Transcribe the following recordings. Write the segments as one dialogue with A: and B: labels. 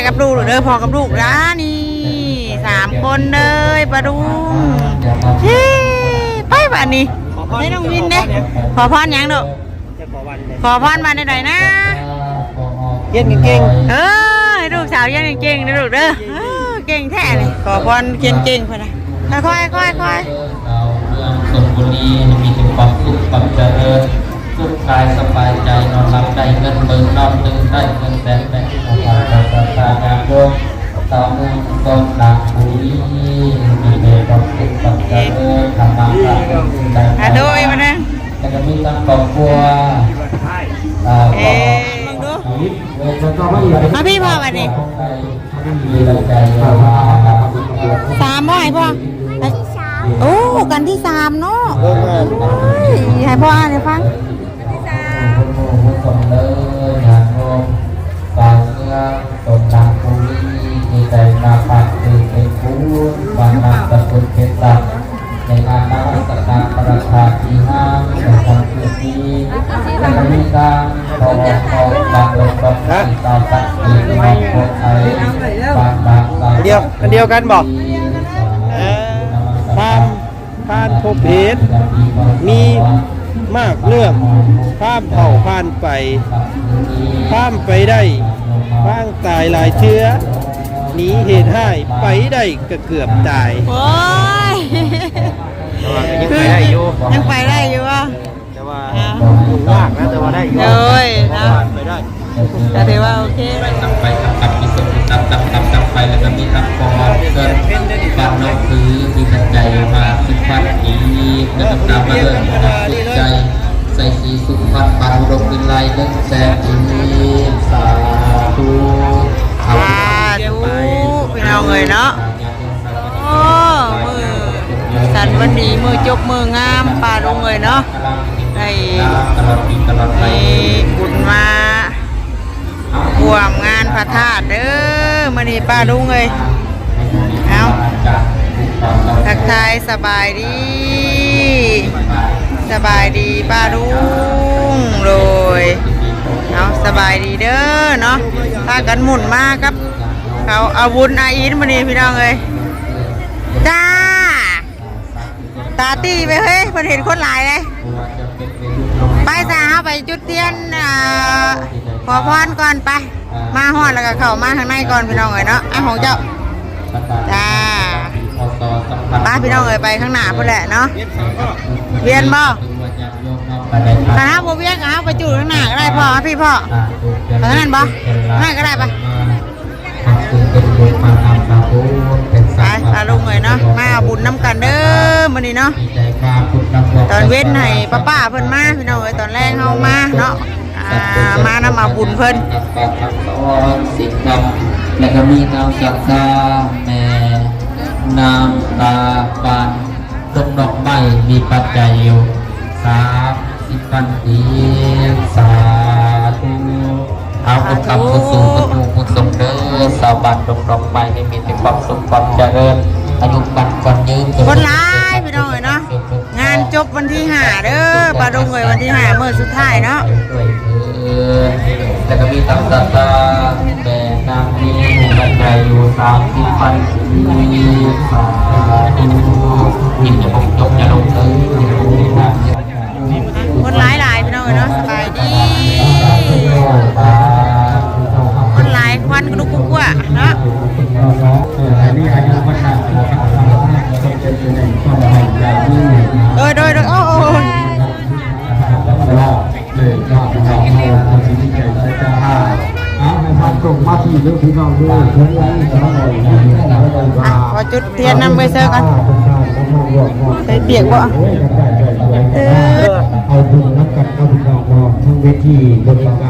A: กับลูกเด้อพ่อกับลูกนะนี่3 คนเลยปลาดุงเฮ้ไปบ้านนี้ให้น้องวินเด้ขอพรยังเด้อขอพรมาหน่อยนะ
B: เย็นเก่ง
A: ให้ลูกสาวยันเก่งๆนะลูกเด้อเก่งแท้เลยขอพรเก่งๆพอนะค่อย
C: เมืองชลบุรีมีแต่ความสุขความเจริญสุขกายสบายใจนอนหลับได้เงินหมื่นนอนหนึ่งได้เงินแสนได้งานโยมสาวเมืองกองหลักบุรีมีแต่ความสุขความเจริญธรรมะได้
A: โดยมาเนี่ย
C: แต่ก็มีทั้งครอบครัว
A: มาพี่พ่อมาดิ3บ่ให้พ่อโอ้กันที่3เนาะให้พ่ออ่านให้ฟัง
C: ฝากเมืองตนหลักบุรีมีใจนาปักตื่นเป็นผู้วางนามตะกุลเพชรตักในงานนวัตกรรมประชาที่ห้างในทางพื้นที่และมีการขอการลงทุนต่อสักปีในคนไทยบาง
B: เดียวกันบอกผ่านพบเหตุมีมากเรื่องข้ามเผ่าผ่านไปข้ามไปได้ข้างตายหลายเชื้อหนีเหตุให้ไปได้ก็เกือบตาย
A: โอ้ย
B: ยังไปได้อยู่
A: อ่ะ
B: แต่ว่ายุ่งมากนะแต่ว่าได้อยู่
A: เลยนะ
B: ไปได้
A: แต่ถือว่าโอเค
C: ไปทำมีส่วนตับไปแล้วก็มีตับคอเกินการนอกคือมีปัจจัยมา10,000อีกแล้วก็ตามมาเลยจิตใจใส่สีสุพรรณปันรกวิไลเล่นแสงอีสาธุ
A: พี่น้องเลยเนาะโอ้มือสันวันดีมือจบมืองามป่าลงเลยเนาะได้บุญมาบวมงานพระธาตุเด้อมานี่ป้าลุงเลยเอาทักทายสบายดีป้าลุงเลยเอาสบายดีเด้อเนาะพากันหมุนมาครับเขาเอาบุญอาอินมานี่พี่น้องเลยจ้าตาตีไปเฮ้ยพอเห็นคนหลายเลยไปสาไปจุดเทียนขอพรก่อนไปมาฮอดแล้วก็เข้ามาข้างในก่อนพี่น้องเอ๋ยเนาะของเจ้าจ้าป้าพี่น้องเอ๋ยไปข้างหน้าเพื่อแหละเนาะเวียนบ่ถ้าโบเวียนก็เอาไปจุดข้างหน้าก็ได้พ่อพี่พ่อทางนั้นบ่นั่นก็ได้ปะไปตาลุงเลยเนาะมาบุญน้ำกันเด้อมื้อนี้เนาะตอนเว้นให้ป้าเพิ่นมาพี่น้องเอ๋ยตอนแรกเฮามาเนาะมานำมาบุญเพิ่น
C: สิ่งนำและก็มีน้ำสักดาแม่น้ำตาปานต้นดอกไม้มีปัจจัยอยู่30,000 อีกสาธุเอาคุณทำคุณสูงคุณดูคุณสมเด้อสาวบ้านดอกไม้ให้มีแต่ความสุขความเจริญอายุมันคนยืน
A: คนร้ายพี่น้องเอ๋ยเนาะงานจบวันที่5เด้อปลาดงเอ๋ยวันที่5มื้อสุดท้ายเนาะ
C: แล้วก็มีตังตาตาแต่นางนี้มันใจอยู่30,000 อีกสาธุกินจะบงจบจะลงเลย
A: คนหลายพี่น้องเอ๋ยเนาะสบายดีคนหลายควันกระดุกกุ๊กว่ะเนาะโดยโอ้พอจุดเทียนนำไปเซอร์กันใส่เปียกบ่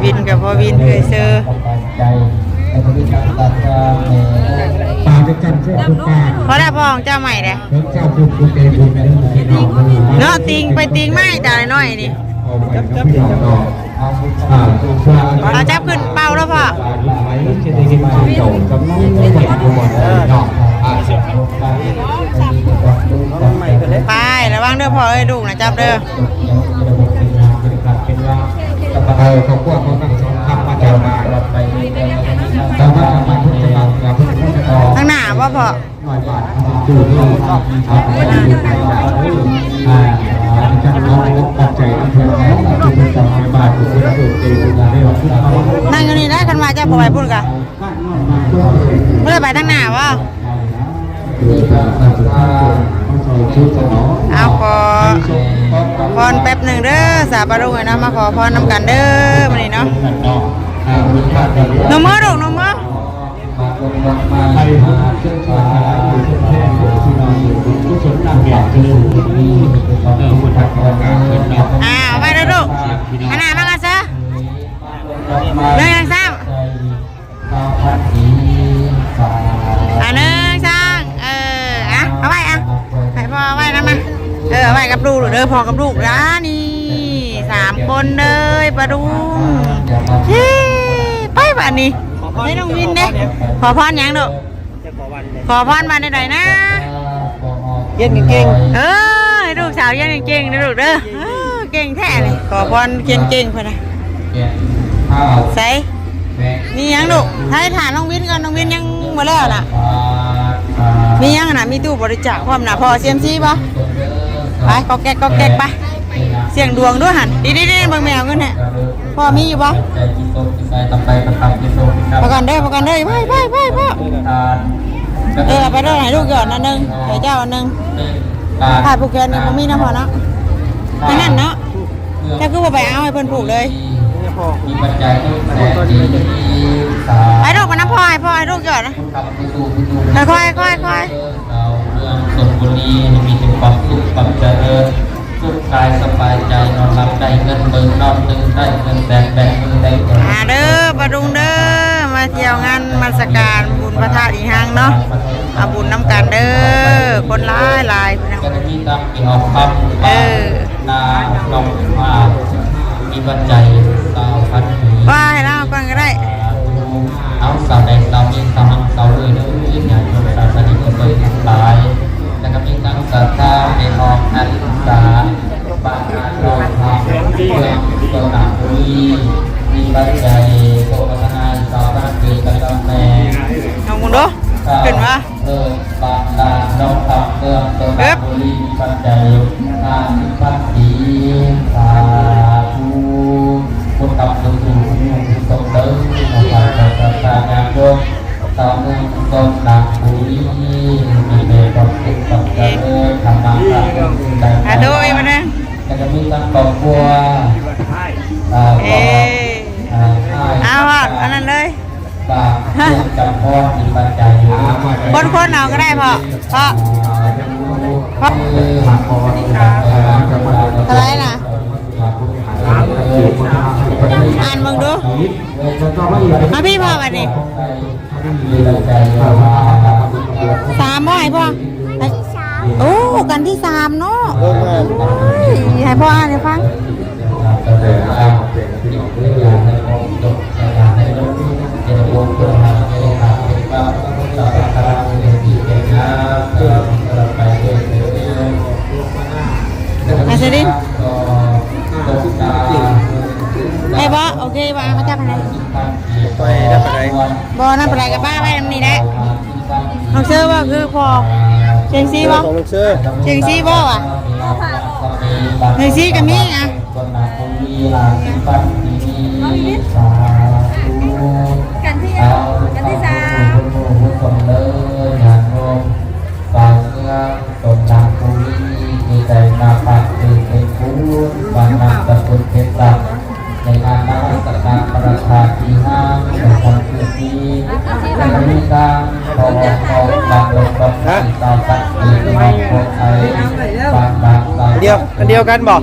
A: วินกับพอวินเคยเซอร์พอได้พองเจ้าใหม่เลยเนาะติงไปติงไม่จ่ายน้อยนี่เราจับขึ้นเป่าแล้วพ่อไประวังเด้อพ่อเอ้ยดูนะจับเด้อ
C: เขาพวกเขาตั้งสองคำมาเจ้ามาแต่ว่ามัน
A: ว่าพอ
C: ดูที่เราทำจะเอาปัจจัยที่เพิ่มแล้วจะเป็นสองบาทที่เราเจอได้ว่าที่เขา
A: นั่งอยู่นี่ได้กันมาจะพอไปพูดกันเมื่อไปตั้งหน้าวะเอาขอพรแป๊บหนึ่งเด้อสาบารุงนะมาขอพรนำกันเด้อมานี่เนาะนมมือลูกนมมือ
C: ไปมาเชื่อชาอยู่เช่นแท้ที่เราอยู่ผู้ชนนางแบบจะอยู่ที่ผู้ทักษะการเงินเนาะ
A: ไปเด้อลูกอันน่ะมากันซะเรื่องยังสร้างอันนึงสร้างเอาไว้ให้พ่อไว้นะมาเอาไว้กับลูกเด้อพ่อกับลูกนะนี่3 คนเลยปะดุงไปบ้านนี้ให้น้องวินเด้ขอพรยังลูกขอพรมาได้นะ
B: เย็นเก่ง
A: ให้ลูกสาวเรียนเก่งๆนะลูกเด้อเก่งแท้เลยขอพรเก่งๆเพื่อนนะใส่มียังลูกให้ถามน้องวินก่อนน้องวินยังมาแล้วน่ะมียังน่ะมีตู้บริจาคความน่ะพอเซียมซีป่ะไปก็แก๊กไปเสี่ยงดวงด้วยหันดีๆเบิ่งแมวกันเนี่ยพ่อมีอยู่ป่ะประกันเด้อไปพ่อไปเด้อไหนลูกก่อนอันนึงไอ้เจ้าอันนึงถ่ายผูกแขนนี่ผมมีนะพ่อเนาะนั่นเนาะเจ้าคือว่าไปเอาให้เพิ่นผูกเลยไปลูกกันนะพ่อให้ลูกก่อนนะค่อย
C: ส่วนบุรีมีแต่ความสุขความเจริญสุขกายสบายใจนอนหลับได้เงินเบิ่งนอนตื่นได้เงินแบกมือได้เงิน
A: เด้อปะดุงเด้อมาเที่ยวงานมาสการบุญพระธาตุอีหังเนาะเอาบุญน้ำกันเด้อคนหลายพี่น้อง
C: ก็จะมีตามที่ออกคำนาลงมามีปัจจัยสาวพันธุ์
A: ว่าให้เราก่อนก็ได้
C: เอาสาวใดสาวมีสาวหังสาวเลยเด้ออย่างโยมศาสนิกชนทั้งหลายแล้วก็มีทั้งศรัทธาในออกนันสาบ้านนาโนทองเมืองตัวหนักบุรีมีปัจจัยโภชนาสาวบ้านเกิดกำแพง
A: น้องมุนดูขึ้นมา
C: บางนาโนทองเมืองตัวหนักบุรีมีปัจจัย50,000 สาธุพุทธบุตรทรงเดินมาจากศรัทธาญาโยมสาวเมืองต้นหนักบุรีมีเดชความสุขความเจริญธรรมะได้
A: ดูอีกมาเนี่ย
C: จะมีทั้งครอบครัว
A: เอาอ่ะอันนั้นเลย
C: บางจำพ่อมีปัจจัยอยู่
A: คนเอาก็ได้พ่ออะไรนะอ่านมึงดูมาพี่พ่อมาดิ3บ่ให้พ่อโอ้กันที่3เนาะให้พ่ออ่านให้ฟังอาเซดินไอ้บ่โอเคบ่มาจับอะไร
B: ไปได้ไปไหน
A: บ่นั่นเป็นไรกับป้าไปทำนี่แหละน้องเชื่อว่าคือพอเชียงซีบ่
B: ของลูกเชื่อ
A: เชียงซีบ่ว่ะเชียงซีกับมี่อ่ะ
D: กันที่สาม
C: ฝากเงื่อนตนดังปุรีมีใจนาปักตื่นเป็นผู้วางนำตะกุนเพชรศักดิ์ในงานนวัตกรรมประชาที่ห้างในวันคืนนี้จะมีการขอการลงกับที่ตาสักดิ์ที่ในคนไทยบางบางสาย
B: อันเดียวกันบอก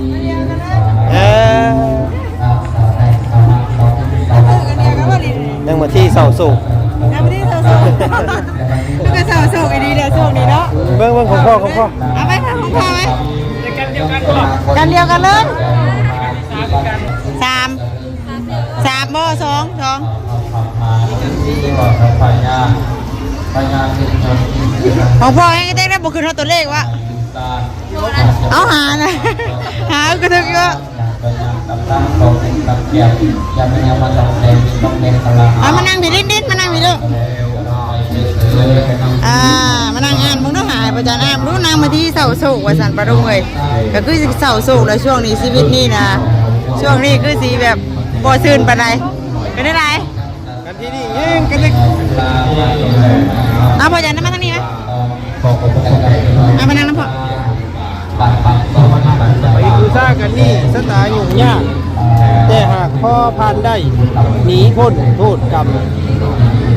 B: นั่งมาที่เสาสูง
A: น้ำไม่ได้เศร้าโศกก็เศร้าโศกไอ้ดีเลยโศกนี่เนาะ
B: เบิ้งของพ่อ
A: เอาไปทำของพ่อไหมกันเดียวกันเลย3บ่2ของพ่อให้ได้รับบุคคลตัวเลขวะเอาหานะหาก็ถึงเยอะมานั่งผีดิ้นมานั่งผีด้วย มานั่งอ่านมึงต้องหายประจานอ่านรู้นางมาที่เสาโศกว่าสันประดุงเลยก็คือเสาโศกแล้วช่วงนี้ชีวิตนี่นะช่วงนี้คือสีแบบบ่ซื่นปานใดเป็นได้ไร
B: กันที่นี่ยิงกันเลย
A: เอาพอจันมาทางนี้ไหมเอามานั่งน้ำพอ
B: ไปดูซ่ากันนี่สไตล์ยุ่งยากแต่หากพ่อผ่านได้หนีพ้นโทษกรรม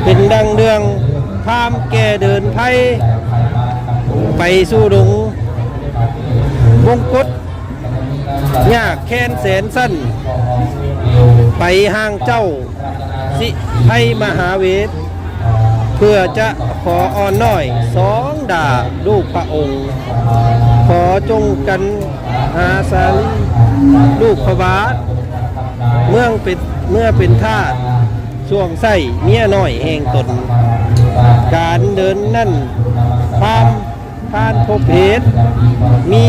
B: เป็นดังเดืองข้ามแก่เดินไทยไปสู่ดงวงกฏยากแค้นแสนสั้นไปห่างเจ้าสิให้มหาเวทเพื่อจะขออ่อนน้อยสองด่าลูกพระองค์ ขอจงกันหาสาลีลูกพระบาทเมื่อเป็นทาสช่วงไส้เมียน้อยแห่งตน การเดินนั่นผ่านพบเหตุมี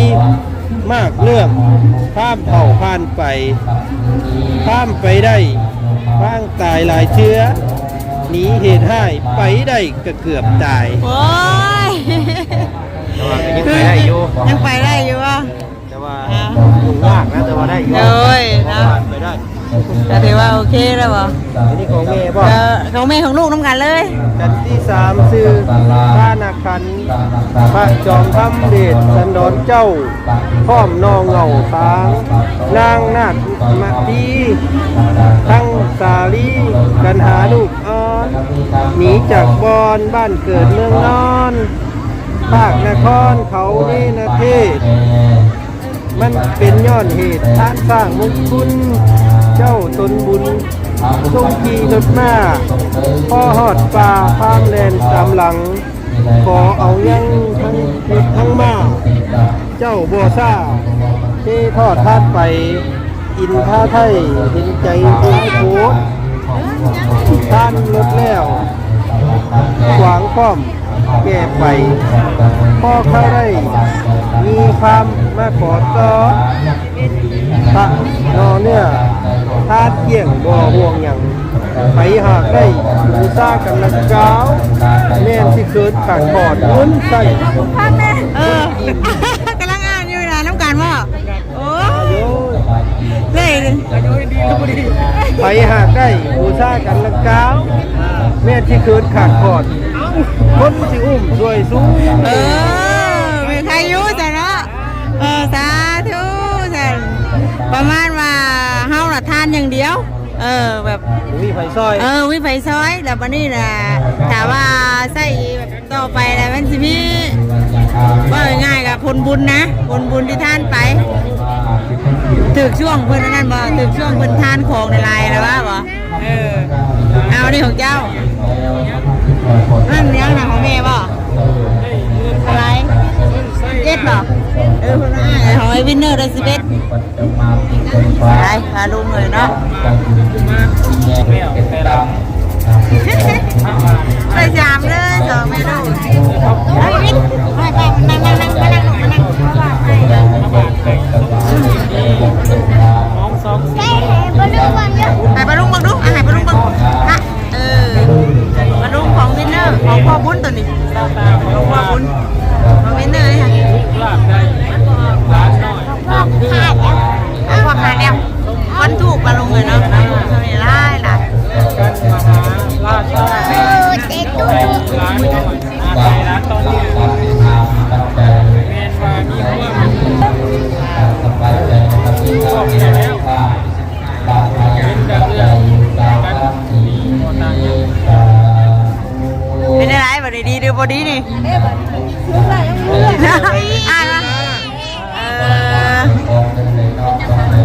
B: มากเรื่องข้ามเผ่าผ่านไปข้ามไปได้ข้างตายหลายเชื้อหนีเหตุให้ไปได้ก็เกือบตาย
A: โอ้ย
B: แต่ว่าก็ยังไปได้อยู่
A: ยังไปได้อยู่อ่ะ
B: แต่ว่ายุ่งยากนะแต่ว่าได้อยู่
A: โอ้ยนะ
B: ผ่านไปได้
A: แต่ถือว่าโอเคแล้วบ่
B: อันนี้ของแม่บ่
A: ของแม่ของลูกน้ำกันเลย
B: กันที่สามซื้อพระนาคันพระจอมธรรมเดชสันดรเจ้าพร้อมนองเหงาทางนางนาคมาทีทั้งสาลีกันหาลูกอ่อนหนีจากบอนบ้านเกิดเมืองนอนภาคนครเขาเนนเทศ มันเป็นย้อนเหตุท่านสร้างมุกคุณเจ้าตนบุญทรงขี่รถมาพ่อหอดป่าพามแลนตามหลัง ขอเอายังทั้งเห็ดทั้งมาเจ้าบัวซ่าที่ทอดทาดไป อินท่าไทยเห็นใจท้ายโพดท่านลดแล้วขวางป้อมแก่ไปพ่อเข้าได้มีความมาขอต่อพระนอเนี่ยทาดเกี่ยงบ่ห่วงอย่างไปหากได้บูชากันละเจ้าแม่นที่เกิดขังบอดเงินใส่
A: กำลังอ่านอยู่นะน้ำกันว่าโอ้เลย
B: ไปหากได้บูชากันละเจ้าแม่นที่เกิดขังบอดคนสิอุ้มด้วยสู้
A: มีใครอยู่แต่เนาะสาธุแต่ประมาณว่าเฮาน่ะทานอย่างเดียวแบบ
B: มีไฟซอย
A: วิไฟซอยแล้ววันนี้นะถามว่าใส่แบบต่อไปแล้วมันสิมีว่าง่ายๆกับผลบุญนะผลบุญที่ท่านไปถึกช่วงเพิ่นนั่นบ่ถึกช่วงเพิ่นทานของในลายแล้วว่าบ่เอานี่ของเจ้านั่นเลี้ยงหนังของแม่บ่อะไรเจ็ดบ่เพิ่นว่าของไอ้วินเนอร์ได้11ไปพาลุงเลยเนาะไปยามเลยสองไม่รู้ไอ้วินนั่งมานั่งมานั่งมานั่งให้ปลาลุงบังดูให้ปลาลุงบังฮะปลาลุงของวินเนอร์ของพ่อบุญตัวนี้ของพ่อบุญของวินเนอร์เลยค่ะพ่อขาดแล้วคนถูกปลาลุงเลยเนาะทำไมไล่ล่ะเจ๊ตุ๊กเป็นอะไรบ่ดีดูบ่ดีนี่อ่านมา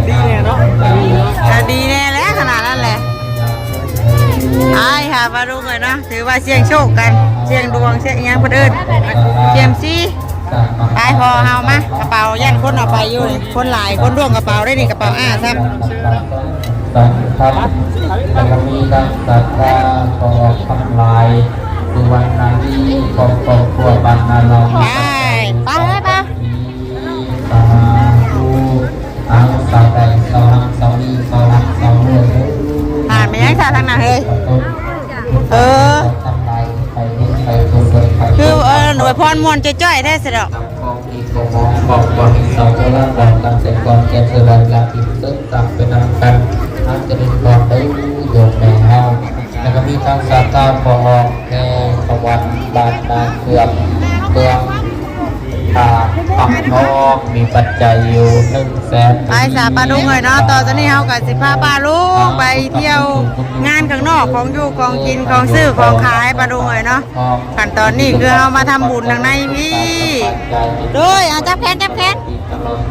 B: ดีแน่เนาะ
A: ดีแน่แล้วขนาดนั้นแหละไอ้ค่ะมาดูเลยนะถือว่าเสี่ยงโชคกันเสี่ยงดวงเสี่ยงยังคนอื่นเสี่ยงซีไปพอเฮามากระเป๋ายันคนเอาไปอยู่นี่คนหลายคนร่วงกระเป๋าได้นี่กระเป๋าซ้ำ
C: ครับจะมีการตัดตาต่อทำลายสุวรรณาลีของครอบครัวบรรณาลอง
A: ไปไปเลยไป
C: สาธุอังสาวแดงสาวหังสาวนีสาวหักสาวเลือด
A: ผ่านไปยังชาทางไหนเฮ้ย
C: ทำลายไปที่ไปตัว
A: วยพรมวนจ้อยๆแท้เสิดอก
C: กองมีกองมองบอกก่อนมีเสาโบราณบอกตั้งแต่ก่อนแกเสือลายลาพิมพ์เติมตามไปนำกันอาจจะเป็นก่อนได้โยมแม่เฮาแล้วก็มีทางสาขาพอแก่สวรรค์บานนาเกือบเมืองปักทองมีปัจจัยอยู่100,000
A: ไปสาปลาลุงเลยเนาะต่อจากนี้เฮาก็สิพาปลาลุงไปเที่ยวงานข้างนอกของอยู่ของกินของซื้อของขายปลาลุงเลยเนาะขั้นตอนนี้คือเฮามาทำบุญทางในพี่โดยเอาจับแขน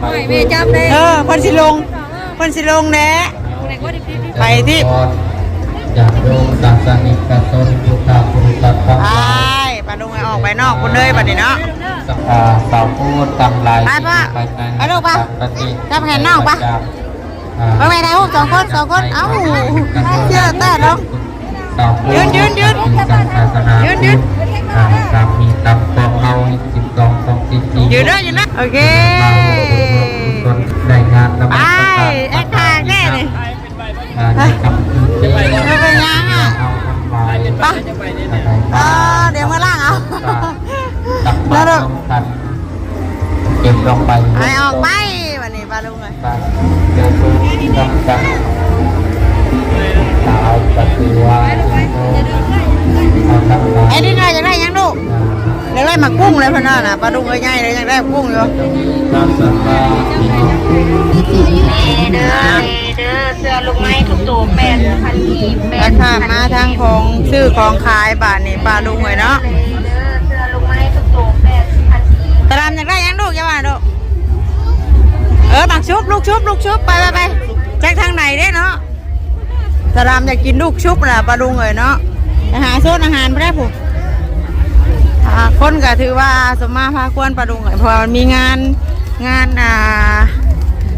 D: ไม่เวจับเลย
A: เพิ่นสิลงแหน่ไปที่
C: จากโยมศาสนิกชนผู้ตาผู้ตัดทั้ง
A: ไปปลาลุงให้ออกไปนอกคุณเลยบัดนี้เนาะ
C: สักสาวพูดตำลาย
A: ไปป่ะไปลูกป่ะจับแขนน้องป่ะ ไปไปได้สองคนเอ้าเชื่อแต่ลงยืน
C: ตามมีตามกองเอา12ของ14
A: ยืนนะโอเค
C: ได้งานน
A: ไปแอคทางแน่เลย
C: กับที่
A: ไม่เป็นยังอ่ะ
C: เอาทำลาย
A: ไปเดี๋ยวมาล่างเอา
C: ตักปลาลงทันเก็บลงไป
A: ไอออกไปวันนี้ปลาลุงเลย
C: เดี๋ยวดูน้ำจังสาวปฏิวัติเอาทำลาย
A: ไอ้นี่น่าจะได้ยังลูกเดี๋ยวได้มากุ้งเลยพ่อน่ะปลาลุงใหญ่เลยยังได้กุ้งอยู่
C: น้ำสังฆา
D: เด้อเสื้อลูกไม้ทุกตัว8,000
A: ราคามาทางของซื้อของขายบาทนี่ปลาลุงเลยเนาะ
D: เสื้อลูกไม้ทุกตัว8,000
A: ตารามยังได้ยังลูกยังว่าลูกบักชุบลูกชุบไปแจ็คทางไหนเด้เนาะตารามอยากกินลูกชุบน่ะปลาลุงเลยเนาะอาหารโซนอาหารไม่ได้ผู้คนก็ถือว่าสมมาพาควรปลาลุงเลยเพราะมันมีงาน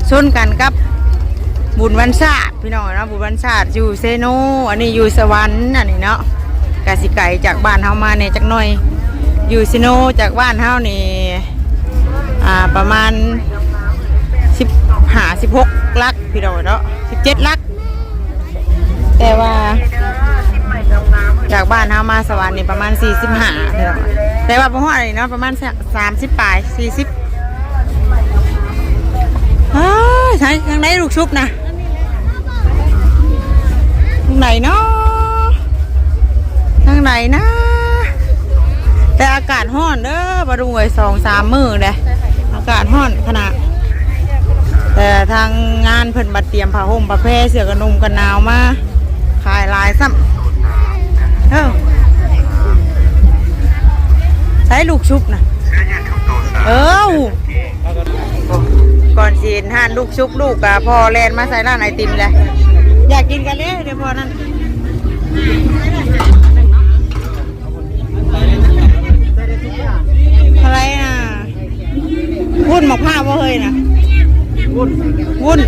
A: ชนกันกับบุญวันชาติพี่น้องเนาะบุญวันชาติอยู่เซโนอันนี้อยู่สวรรค์อันนี้เนาะกสิไก่จากบ้านเฮามาเนี่ยจักหน่อยอยู่เซโนจากบ้านเฮานี่ประมาณ16 ลักพี่น้องเนาะ17 ลักแต่ว่าจากบ้านเฮามาสวรรค์นี่ประมาณ45พี่น้องแต่ว่าบ่ฮอดนี่เนาะประมาณ30ปลาย40ใช่ทางไหนลูกชุบนะทางไหนเนาะทางไหนนะแต่อากาศร้อนเด้อมาดูไอ้2-3 มื้อเด้อากาศร้อนขนาดแต่ทางงานเพิ่นบัดเตรียมผ้าห่มผ้าแพรเสื้อกันนุ่มกันหนาวมาขายหลายซ้ำใช้ลูกชุบนะก่อนจีนห่านลูกชุบลูกกับพอแลนมาใส่ร้านไอติมเลยอยากกินกันเลยเดี๋ยวพอนั้นอะไรนะวุ่นหมกผ้าว่าเฮ้ยนะวุ่น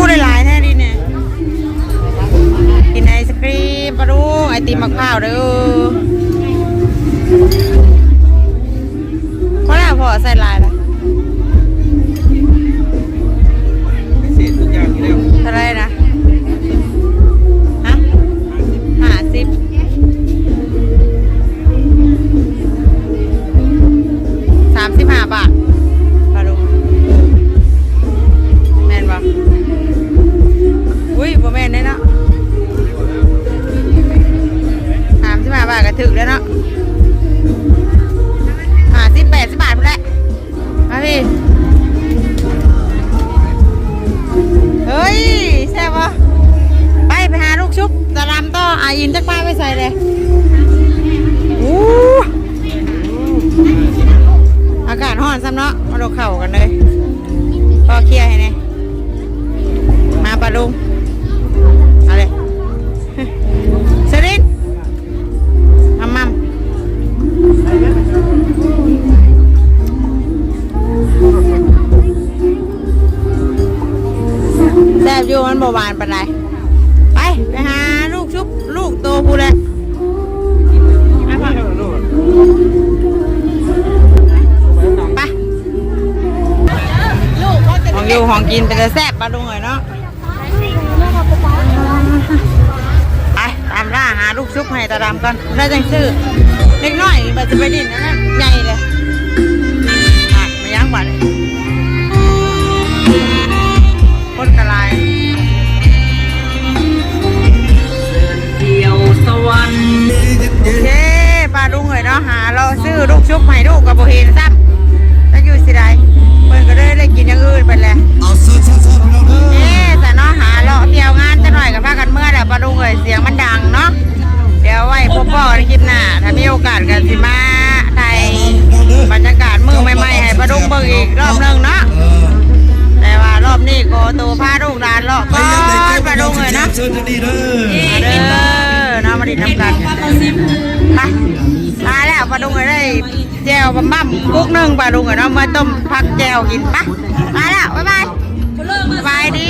A: ได้หลายแท้ดิเนี่ยกินไอศครีมปลาดุกไอติมมะพร้าวเด้อเพราะน่าพอใส่ลายละอะไรนะฮะ50 35 บาทปลาดุกแม่นบ่อุ้ยบ่แม่นแน่เนาะ35 บาทก็ถึกแล้วเนาะ80 บาทพุ่นแหละมาพี่เฮ้ยแซ่บปะไปหาลูกชุบตะลำต่ออาอินจักป้าไปใส่เลยอากาศร้อนซ้ำเนาะมาดูเข่ากันเลยพอเคลียร์ให้เนี่ยมาปลาลุงเอาเลยสลิดมัมแซ่บอยู่มันบหวานปานใดไปหาลูกชุบลูกโตพูดเลยไปของอยู่ของกินเป็นแซ่บปลาดุงเลยเนาะไปตามร้าน ซุปให้ตาดำก่อนได้จังซื้อเล็กน้อยมันจะไปดินนะใหญ่เลยไม่ยั้งบัดคนกระไรเดียวสวรรค์โอเคปลาดุงเลยเนาะหาเราซื้อลูกชุบให้ลูกกับโบเฮนซ้ำแล้วอยู่สิได้เพิ่นก็ได้กินอย่างอื่นไปแล้วแต่เนาะหาเลาะเที่ยวงานจะหน่อยกับพากันเมื่อแต่ปลาดุงเลยเสียงมันดังเนาะเดี๋ยวไว้พบพ่อในคลิปหน้าถ้ามีโอกาสกันสิมาไทยบรรยากาศมือใหม่ๆให้ปลาดุงเบิ่งอีกรอบนึงเนาะแต่ว่ารอบนี้ก็ตัวพาลูกหลานเลาะก็ปลาดุงเลยเนาะเด้อเนาะมาดิน้ำกันไปมาแล้วปลาดุงเลยได้แจวบะกุ๊กนึ่งปลาดุงเลยเนาะมาต้มผักแจวกินไปมาแล้วบ๊ายบายสบายดี